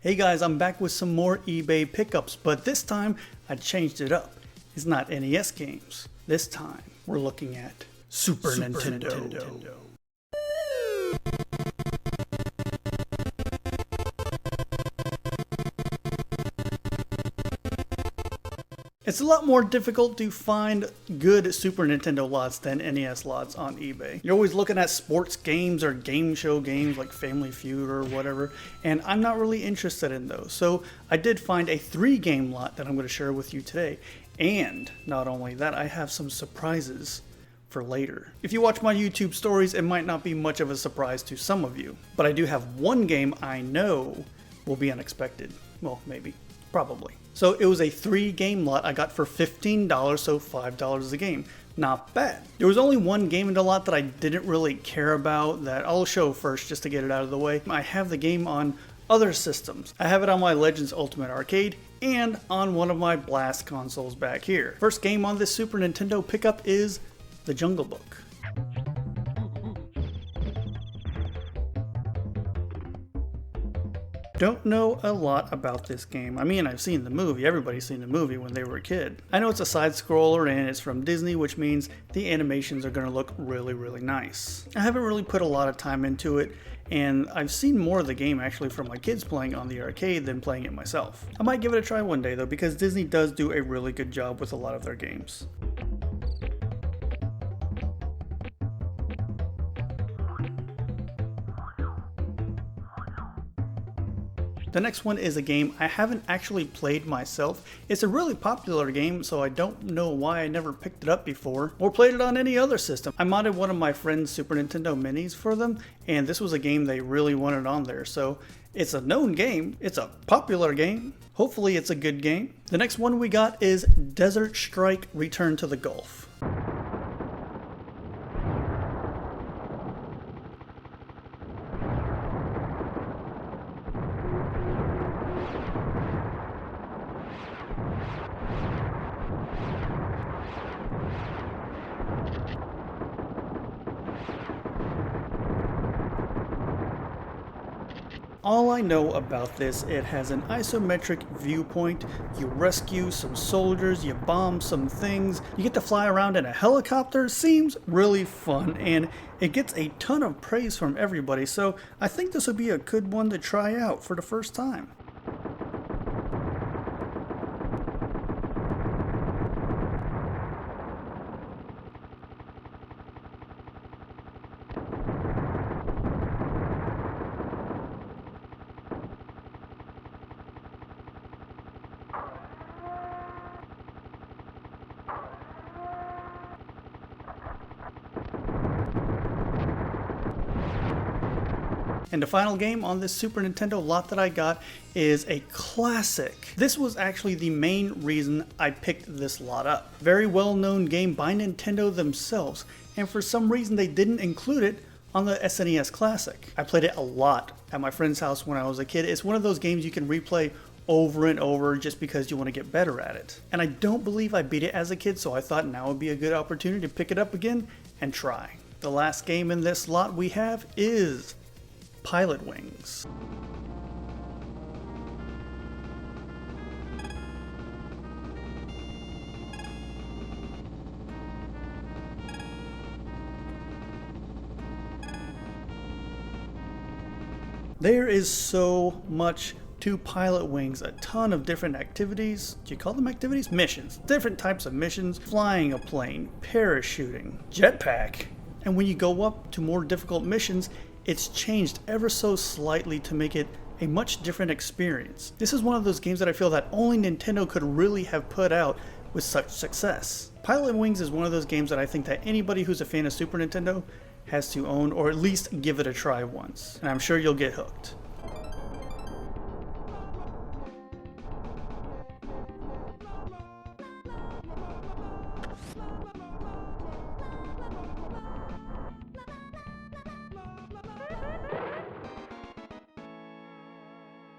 Hey guys, I'm back with some more eBay pickups, but this time I changed it up. It's not NES games. This time we're looking at Super Nintendo. It's a lot more difficult to find good Super Nintendo lots than NES lots on eBay. You're always looking at sports games or game show games like Family Feud or whatever, and I'm not really interested in those. So I did find a 3-game lot that I'm going to share with you today. And not only that, I have some surprises for later. If you watch my YouTube stories, it might not be much of a surprise to some of you, but I do have one game I know will be unexpected. Well, maybe. Probably. So it was a 3-game lot I got for $15, so $5 a game. Not bad. There was only one game in the lot that I didn't really care about that I'll show first just to get it out of the way. I have the game on other systems. I have it on my Legends Ultimate Arcade and on one of my Blast consoles back here. First game on this Super Nintendo pickup is The Jungle Book. Don't know a lot about this game. I mean, I've seen the movie. Everybody's seen the movie when they were a kid. I know it's a side scroller and it's from Disney, which means the animations are going to look really, really nice. I haven't really put a lot of time into it, and I've seen more of the game actually from my kids playing on the arcade than playing it myself. I might give it a try one day though, because Disney does do a really good job with a lot of their games. The next one is a game I haven't actually played myself. It's a really popular game, so I don't know why I never picked it up before or played it on any other system. I modded one of my friend's Super Nintendo Minis for them, and this was a game they really wanted on there. So it's a known game, it's a popular game. Hopefully it's a good game. The next one we got is Desert Strike Return to the Gulf. All I know about this, it has an isometric viewpoint, you rescue some soldiers, you bomb some things, you get to fly around in a helicopter. Seems really fun, and it gets a ton of praise from everybody, so I think this would be a good one to try out for the first time. And the final game on this Super Nintendo lot that I got is a classic. This was actually the main reason I picked this lot up. Very well-known game by Nintendo themselves, and for some reason they didn't include it on the SNES Classic. I played it a lot at my friend's house when I was a kid. It's one of those games you can replay over and over just because you want to get better at it. And I don't believe I beat it as a kid, so I thought now would be a good opportunity to pick it up again and try. The last game in this lot we have is Pilot Wings. There is so much to Pilot Wings, a ton of different activities. Do you call them activities? Missions. Different types of missions. Flying a plane, parachuting, jetpack. And when you go up to more difficult missions, it's changed ever so slightly to make it a much different experience. This is one of those games that I feel that only Nintendo could really have put out with such success. Pilot Wings is one of those games that I think that anybody who's a fan of Super Nintendo has to own, or at least give it a try once, and I'm sure you'll get hooked.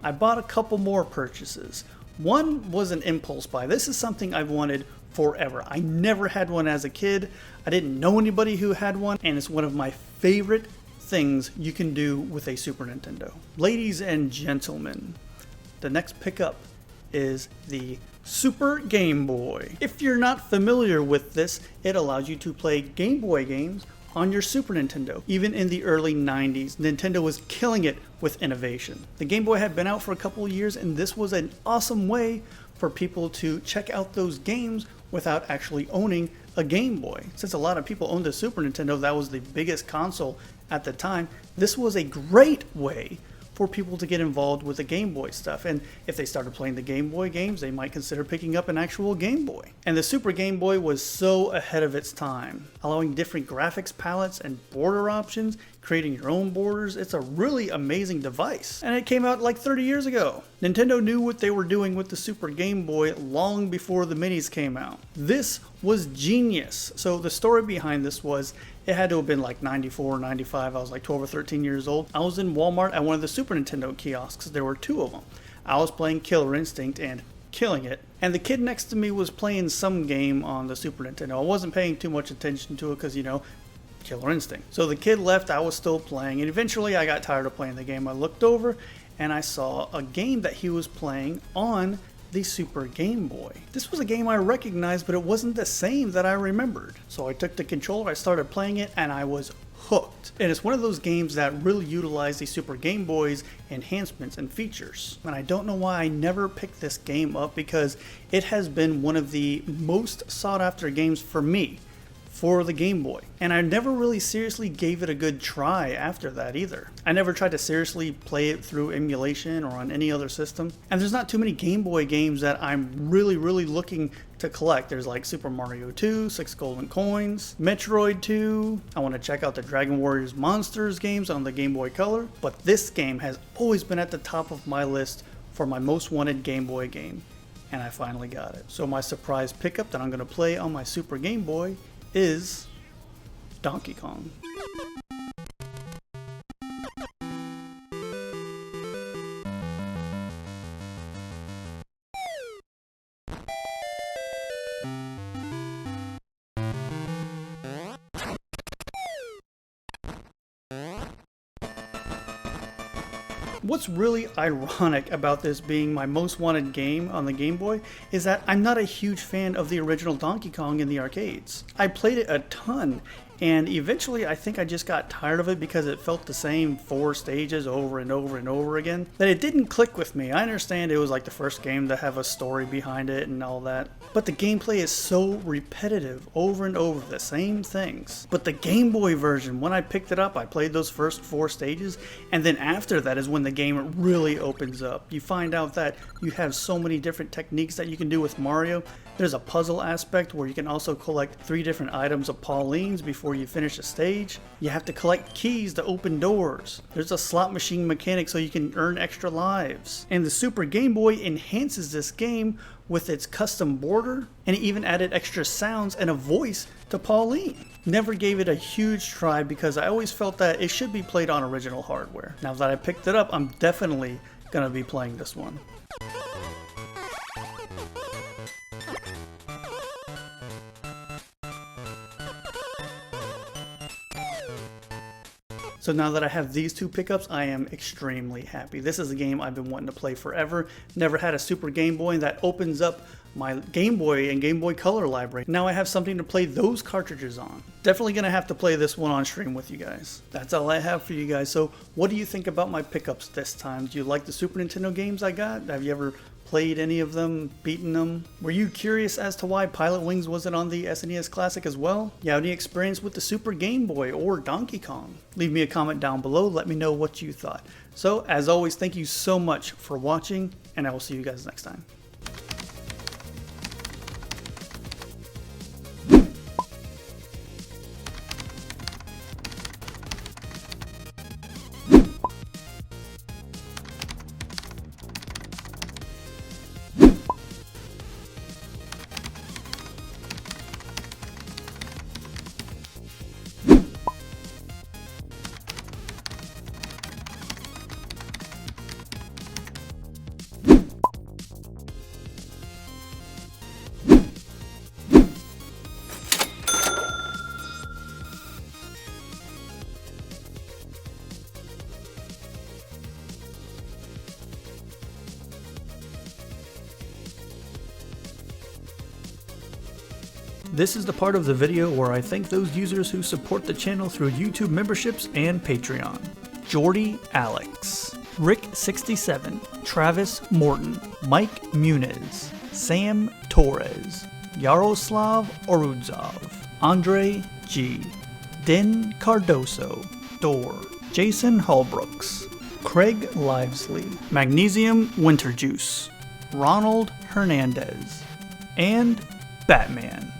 I bought a couple more purchases. One was an impulse buy. This is something I've wanted forever. I never had one as a kid. I didn't know anybody who had one, and it's one of my favorite things you can do with a Super Nintendo. Ladies and gentlemen, the next pickup is the Super Game Boy. If you're not familiar with this, it allows you to play Game Boy games on your Super Nintendo. Even in the early 90s, Nintendo was killing it with innovation. The Game Boy had been out for a couple of years, and this was an awesome way for people to check out those games without actually owning a Game Boy. Since a lot of people owned a Super Nintendo, that was the biggest console at the time, this was a great way for people to get involved with the Game Boy stuff. And if they started playing the Game Boy games, they might consider picking up an actual Game Boy. And the Super Game Boy was so ahead of its time, allowing different graphics palettes and border options, creating your own borders. It's a really amazing device. And it came out like 30 years ago. Nintendo knew what they were doing with the Super Game Boy long before the Minis came out. This was genius. So the story behind this was, it had to have been like 94 or 95. I was like 12 or 13 years old. I was in Walmart at one of the Super Nintendo kiosks. There were two of them. I was playing Killer Instinct and killing it. And the kid next to me was playing some game on the Super Nintendo. I wasn't paying too much attention to it because, you know, Killer Instinct. So the kid left, I was still playing, and eventually I got tired of playing the game. I looked over and I saw a game that he was playing on the Super Game Boy. This was a game I recognized, but it wasn't the same that I remembered. So I took the controller, I started playing it, and I was hooked. And it's one of those games that really utilize the Super Game Boy's enhancements and features. And I don't know why I never picked this game up, because it has been one of the most sought after games for me for the Game Boy. And I never really seriously gave it a good try after that either. I never tried to seriously play it through emulation or on any other system. And there's not too many Game Boy games that I'm really looking to collect. There's like Super Mario 2, 6 Golden Coins, Metroid 2. I want to check out the Dragon Warriors Monsters games on the Game Boy Color. But this game has always been at the top of my list for my most wanted Game Boy game. And I finally got it. So my surprise pickup that I'm going to play on my Super Game Boy is Donkey Kong. What's really ironic about this being my most wanted game on the Game Boy is that I'm not a huge fan of the original Donkey Kong in the arcades. I played it a ton, and eventually I think I just got tired of it because it felt the same 4 stages over and over and over again, that it didn't click with me. I understand it was like the first game to have a story behind it and all that, but the gameplay is so repetitive over and over, the same things. But the Game Boy version, when I picked it up, I played those first 4 stages, and then after that is when the game really opens up. You find out that you have so many different techniques that you can do with Mario. There's a puzzle aspect where you can also collect 3 different items of Paulines before you finish a stage. You have to collect keys to open doors. There's a slot machine mechanic so you can earn extra lives. And the Super Game Boy enhances this game with its custom border, and it even added extra sounds and a voice to Pauline. Never gave it a huge try because I always felt that it should be played on original hardware. Now that I picked it up, I'm definitely gonna be playing this one. So now that I have these 2 pickups, I am extremely happy. This is a game I've been wanting to play forever. Never had a Super Game Boy, and that opens up my Game Boy and Game Boy Color library. Now I have something to play those cartridges on. Definitely gonna have to play this one on stream with you guys. That's all I have for you guys. So what do you think about my pickups this time? Do you like the Super Nintendo games I got? Have you ever played any of them, beaten them? Were you curious as to why Pilot Wings wasn't on the SNES Classic as well? You have any experience with the Super Game Boy or Donkey Kong? Leave me a comment down below, let me know what you thought. So as always, thank you so much for watching, and I will see you guys next time. This is the part of the video where I thank those users who support the channel through YouTube memberships and Patreon. Jordy Alex, Rick67, Travis Morton, Mike Muniz, Sam Torres, Yaroslav Orudzov, Andre G, Den Cardoso, Dor, Jason Hallbrooks, Craig Livesley, Magnesium Winterjuice, Ronald Hernandez, and Batman.